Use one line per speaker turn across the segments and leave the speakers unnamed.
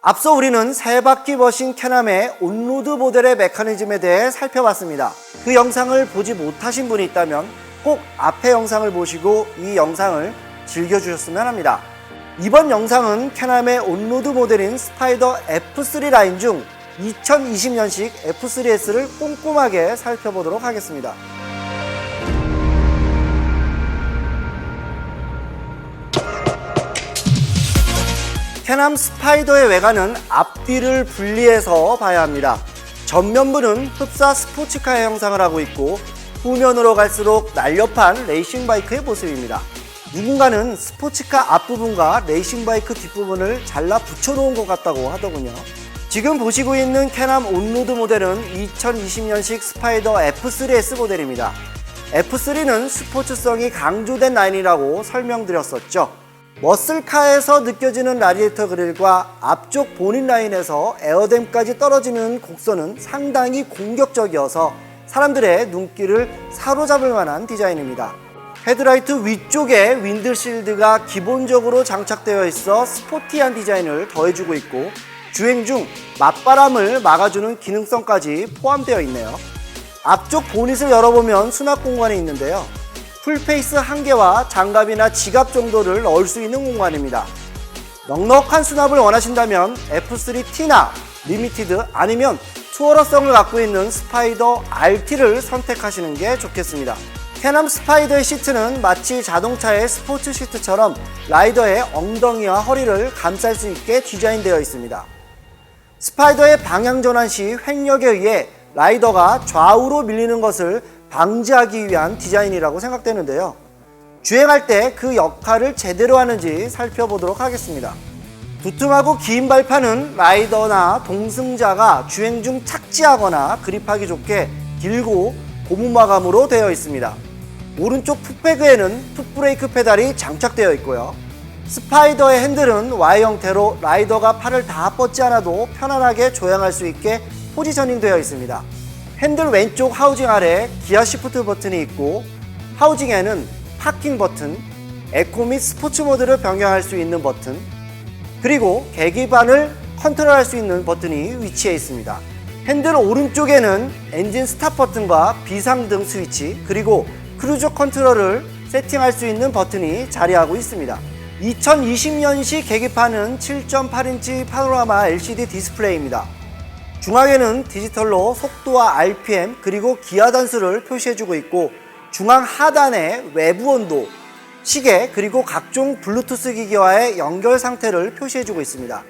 앞서 우리는 세 바퀴 버신 캐남의 온로드 모델의 메커니즘에 대해 살펴봤습니다. 그 영상을 보지 못하신 분이 있다면 꼭 앞의 영상을 보시고 이 영상을 즐겨주셨으면 합니다. 이번 영상은 캐남의 온로드 모델인 스파이더 F3 라인 중 2020년식 F3S를 꼼꼼하게 살펴보도록 하겠습니다. 캐남 스파이더의 외관은 앞뒤를 분리해서 봐야 합니다. 전면부는 흡사 스포츠카의 형상을 하고 있고 후면으로 갈수록 날렵한 레이싱 바이크의 모습입니다. 누군가는 스포츠카 앞부분과 레이싱 바이크 뒷부분을 잘라 붙여놓은 것 같다고 하더군요. 지금 보시고 있는 캐남 온로드 모델은 2020년식 스파이더 F3S 모델입니다. F3는 스포츠성이 강조된 라인이라고 설명드렸었죠. 머슬카에서 느껴지는 라디에이터 그릴과 앞쪽 본인 라인에서 에어댐까지 떨어지는 곡선은 상당히 공격적이어서 사람들의 눈길을 사로잡을 만한 디자인입니다. 헤드라이트 위쪽에 윈드실드가 기본적으로 장착되어 있어 스포티한 디자인을 더해주고 있고 주행 중 맞바람을 막아주는 기능성까지 포함되어 있네요. 앞쪽 보닛을 열어보면 수납 공간이 있는데요. 풀페이스 1개와 장갑이나 지갑 정도를 넣을 수 있는 공간입니다. 넉넉한 수납을 원하신다면 F3T나 리미티드 아니면 투어러성을 갖고 있는 스파이더 RT를 선택하시는 게 좋겠습니다. 캐남 스파이더의 시트는 마치 자동차의 스포츠 시트처럼 라이더의 엉덩이와 허리를 감쌀 수 있게 디자인되어 있습니다. 스파이더의 방향 전환 시 횡력에 의해 라이더가 좌우로 밀리는 것을 방지하기 위한 디자인이라고 생각되는데요. 주행할 때 그 역할을 제대로 하는지 살펴보도록 하겠습니다. 두툼하고 긴 발판은 라이더나 동승자가 주행 중 착지하거나 그립하기 좋게 길고 고무 마감으로 되어 있습니다. 오른쪽 풋배그에는 풋브레이크 페달이 장착되어 있고요. 스파이더의 핸들은 Y 형태로 라이더가 팔을 다 뻗지 않아도 편안하게 조향할 수 있게 포지셔닝 되어 있습니다. 핸들 왼쪽 하우징 아래 기어 시프트 버튼이 있고 하우징에는 파킹 버튼, 에코 및 스포츠 모드를 변경할 수 있는 버튼, 그리고 계기판을 컨트롤할 수 있는 버튼이 위치해 있습니다. 핸들 오른쪽에는 엔진 스탑 버튼과 비상등 스위치, 그리고 크루즈 컨트롤을 세팅할 수 있는 버튼이 자리하고 있습니다. 2020년식 계기판은 7.8인치 파노라마 LCD 디스플레이입니다. 중앙에는 디지털로 속도와 RPM 그리고 기아 단수를 표시해주고 있고 중앙 하단에 외부 온도, 시계 그리고 각종 블루투스 기기와의 연결 상태를 표시해주고 있습니다.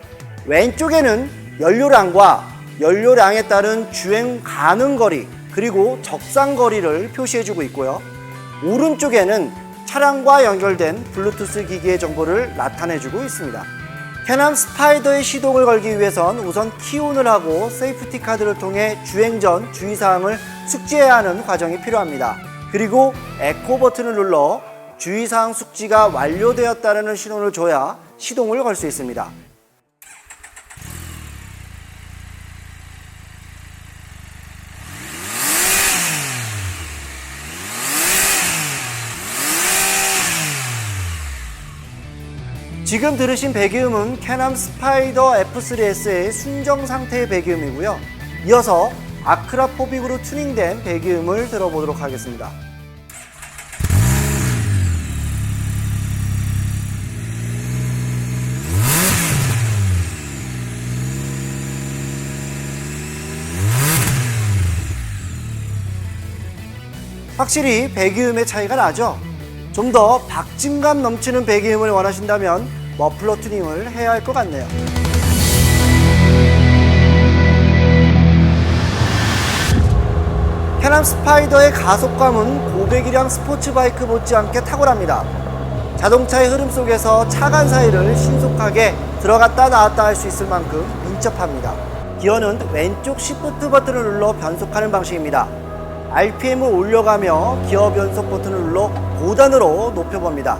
왼쪽에는 연료량과 연료량에 따른 주행 가능 거리 그리고 적상 거리를 표시해주고 있고요. 오른쪽에는 차량과 연결된 블루투스 기기의 정보를 나타내주고 있습니다. 캐남 스파이더의 시동을 걸기 위해선 우선 키온을 하고 세이프티 카드를 통해 주행 전 주의사항을 숙지해야 하는 과정이 필요합니다. 그리고 에코 버튼을 눌러 주의사항 숙지가 완료되었다는 신호를 줘야 시동을 걸 수 있습니다. 지금 들으신 배기음은 캐남 스파이더 F3S의 순정 상태의 배기음이고요. 이어서 아크라 포빅으로 튜닝된 배기음을 들어보도록 하겠습니다. 확실히 배기음의 차이가 나죠? 좀 더 박진감 넘치는 배기음을 원하신다면 머플러 튜닝을 해야 할 것 같네요. 캐남 스파이더의 가속감은 고배기량 스포츠바이크 못지않게 탁월합니다. 자동차의 흐름 속에서 차간 사이를 신속하게 들어갔다 나왔다 할 수 있을 만큼 민첩합니다. 기어는 왼쪽 시프트 버튼을 눌러 변속하는 방식입니다. RPM을 올려가며 기어 변속 버튼을 눌러 고단으로 높여봅니다.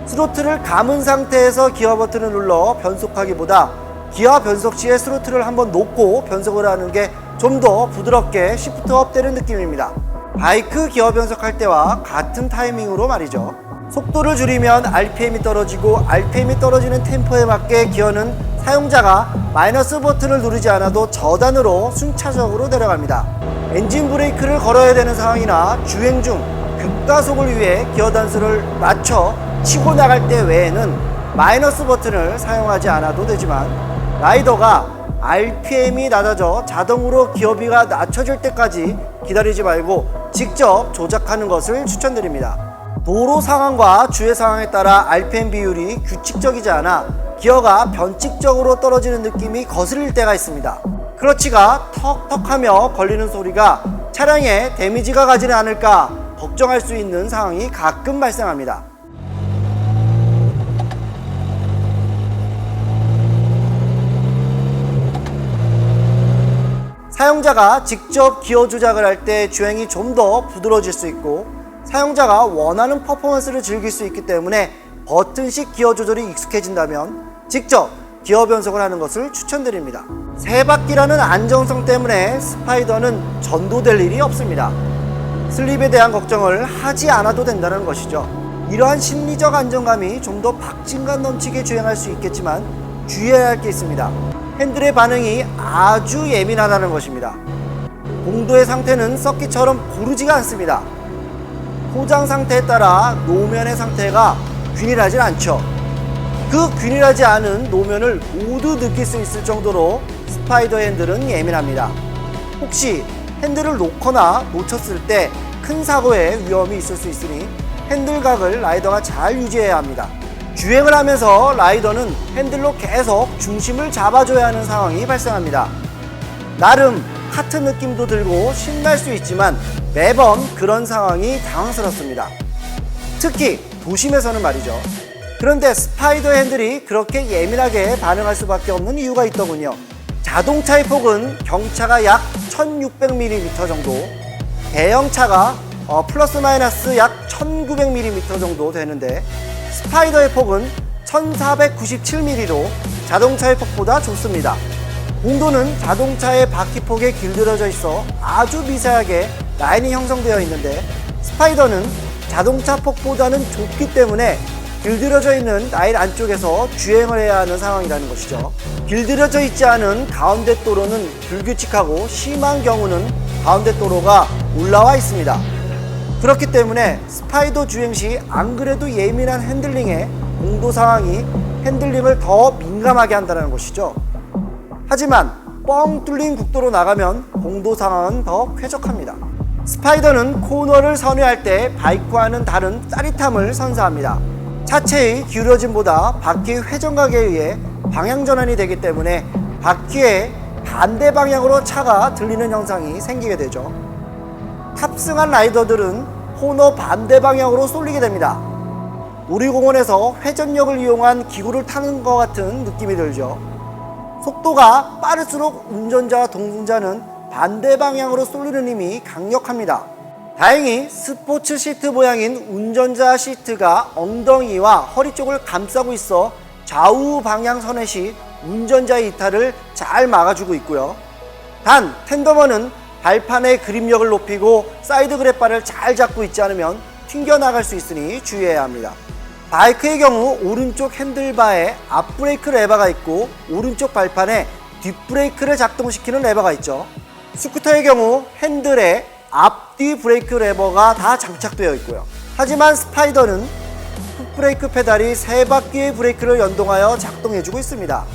스로틀을 감은 상태에서 기어 버튼을 눌러 변속하기보다 기어 변속 시에 스로틀을 한번 놓고 변속을 하는 게 좀 더 부드럽게 시프트 업 되는 느낌입니다. 바이크 기어 변속할 때와 같은 타이밍으로 말이죠. 속도를 줄이면 RPM이 떨어지고 RPM이 떨어지는 템포에 맞게 기어는 사용자가 마이너스 버튼을 누르지 않아도 저단으로 순차적으로 내려갑니다. 엔진 브레이크를 걸어야 되는 상황이나 주행 중 급가속을 위해 기어 단수를 맞춰 치고 나갈 때 외에는 마이너스 버튼을 사용하지 않아도 되지만, 라이더가 RPM이 낮아져 자동으로 기어비가 낮춰질 때까지 기다리지 말고 직접 조작하는 것을 추천드립니다. 도로 상황과 주행 상황에 따라 RPM 비율이 규칙적이지 않아 기어가 변칙적으로 떨어지는 느낌이 거슬릴 때가 있습니다. 클러치가 턱턱하며 걸리는 소리가 차량에 데미지가 가지는 않을까 걱정할 수 있는 상황이 가끔 발생합니다. 사용자가 직접 기어 조작을 할 때 주행이 좀 더 부드러워질 수 있고, 사용자가 원하는 퍼포먼스를 즐길 수 있기 때문에 버튼식 기어 조절이 익숙해진다면 직접 기어 변속을 하는 것을 추천드립니다. 세 바퀴라는 안정성 때문에 스파이더는 전도될 일이 없습니다. 슬립에 대한 걱정을 하지 않아도 된다는 것이죠. 이러한 심리적 안정감이 좀 더 박진감 넘치게 주행할 수 있겠지만 주의해야 할 게 있습니다. 핸들의 반응이 아주 예민하다는 것입니다. 공도의 상태는 서킷처럼 고르지가 않습니다. 포장 상태에 따라 노면의 상태가 균일하지 않죠. 그 균일하지 않은 노면을 모두 느낄 수 있을 정도로 스파이더 핸들은 예민합니다. 혹시 핸들을 놓거나 놓쳤을 때 큰 사고의 위험이 있을 수 있으니 핸들각을 라이더가 잘 유지해야 합니다. 주행을 하면서 라이더는 핸들로 계속 중심을 잡아줘야 하는 상황이 발생합니다. 나름 카트 느낌도 들고 신날 수 있지만 매번 그런 상황이 당황스럽습니다. 특히 도심에서는 말이죠. 그런데 스파이더 핸들이 그렇게 예민하게 반응할 수밖에 없는 이유가 있더군요. 자동차의 폭은 경차가 약 1600mm 정도, 대형차가 플러스 마이너스 약 1900mm 정도 되는데, 스파이더의 폭은 1497mm로 자동차의 폭보다 좁습니다. 공도는 자동차의 바퀴폭에 길들여져 있어 아주 미세하게 라인이 형성되어 있는데, 스파이더는 자동차 폭보다는 좁기 때문에 길들여져 있는 라인 안쪽에서 주행을 해야 하는 상황이라는 것이죠. 길들여져 있지 않은 가운데 도로는 불규칙하고 심한 경우는 가운데 도로가 올라와 있습니다. 그렇기 때문에 스파이더 주행 시 안 그래도 예민한 핸들링에 공도 상황이 핸들링을 더 민감하게 한다는 것이죠. 하지만 뻥 뚫린 국도로 나가면 공도 상황은 더 쾌적합니다. 스파이더는 코너를 선회할 때 바이크와는 다른 짜릿함을 선사합니다. 차체의 기울어짐보다 바퀴의 회전각에 의해 방향 전환이 되기 때문에 바퀴의 반대 방향으로 차가 들리는 현상이 생기게 되죠. 탑승한 라이더들은 코너 반대 방향으로 쏠리게 됩니다. 놀이공원에서 회전력을 이용한 기구를 타는 것 같은 느낌이 들죠. 속도가 빠를수록 운전자와 동승자는 반대 방향으로 쏠리는 힘이 강력합니다. 다행히 스포츠 시트 모양인 운전자 시트가 엉덩이와 허리 쪽을 감싸고 있어 좌우 방향 선회 시 운전자의 이탈을 잘 막아주고 있고요. 단 텐더먼은 발판의 그립력을 높이고 사이드 그랩바를 잘 잡고 있지 않으면 튕겨나갈 수 있으니 주의해야 합니다. 바이크의 경우 오른쪽 핸들바에 앞브레이크 레버가 있고 오른쪽 발판에 뒷브레이크를 작동시키는 레버가 있죠. 스쿠터의 경우 핸들에 앞뒤 브레이크 레버가 다 장착되어 있고요. 하지만 스파이더는 풋브레이크 페달이 3바퀴의 브레이크를 연동하여 작동해주고 있습니다.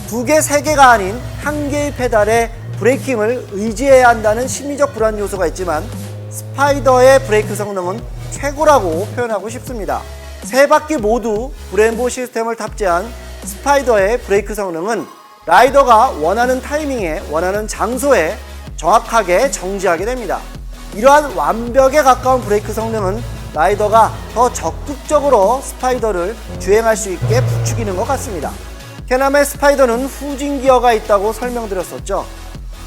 2개, 3개가 아닌 1개의 페달에 브레이킹을 의지해야 한다는 심리적 불안 요소가 있지만 스파이더의 브레이크 성능은 최고라고 표현하고 싶습니다. 3바퀴 모두 브렘보 시스템을 탑재한 스파이더의 브레이크 성능은 라이더가 원하는 타이밍에 원하는 장소에 정확하게 정지하게 됩니다. 이러한 완벽에 가까운 브레이크 성능은 라이더가 더 적극적으로 스파이더를 주행할 수 있게 부추기는 것 같습니다. 캐남의 스파이더는 후진 기어가 있다고 설명드렸었죠.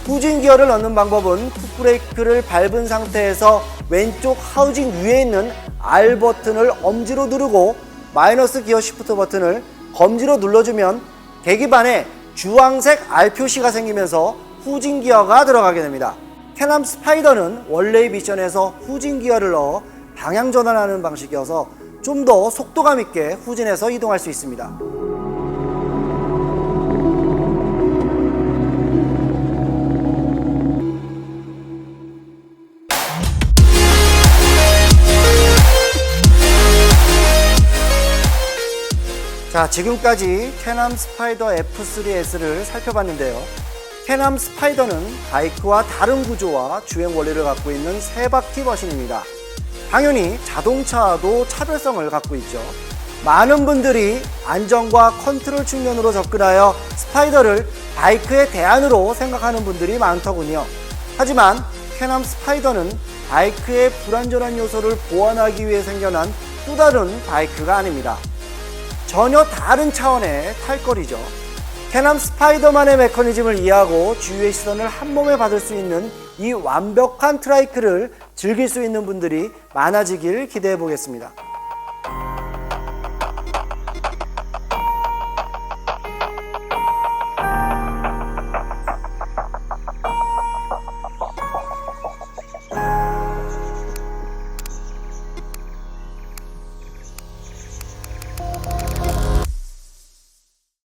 후진 기어를 넣는 방법은 풋브레이크를 밟은 상태에서 왼쪽 하우징 위에 있는 R 버튼을 엄지로 누르고 마이너스 기어 시프트 버튼을 검지로 눌러주면 계기판에 주황색 R 표시가 생기면서 후진 기어가 들어가게 됩니다. 캐남 스파이더는 원래의 미션에서 후진 기어를 넣어 방향 전환하는 방식이어서 좀 더 속도감 있게 후진해서 이동할 수 있습니다. 자, 지금까지 캐남 스파이더 F3S를 살펴봤는데요. 캐남 스파이더는 바이크와 다른 구조와 주행 원리를 갖고 있는 3바퀴 머신입니다. 당연히 자동차와도 차별성을 갖고 있죠. 많은 분들이 안전과 컨트롤 측면으로 접근하여 스파이더를 바이크의 대안으로 생각하는 분들이 많더군요. 하지만 캐남 스파이더는 바이크의 불안전한 요소를 보완하기 위해 생겨난 또 다른 바이크가 아닙니다. 전혀 다른 차원의 탈거리죠. 캐남 스파이더만의 메커니즘을 이해하고 주위의 시선을 한 몸에 받을 수 있는 이 완벽한 트라이크를 즐길 수 있는 분들이 많아지길 기대해 보겠습니다.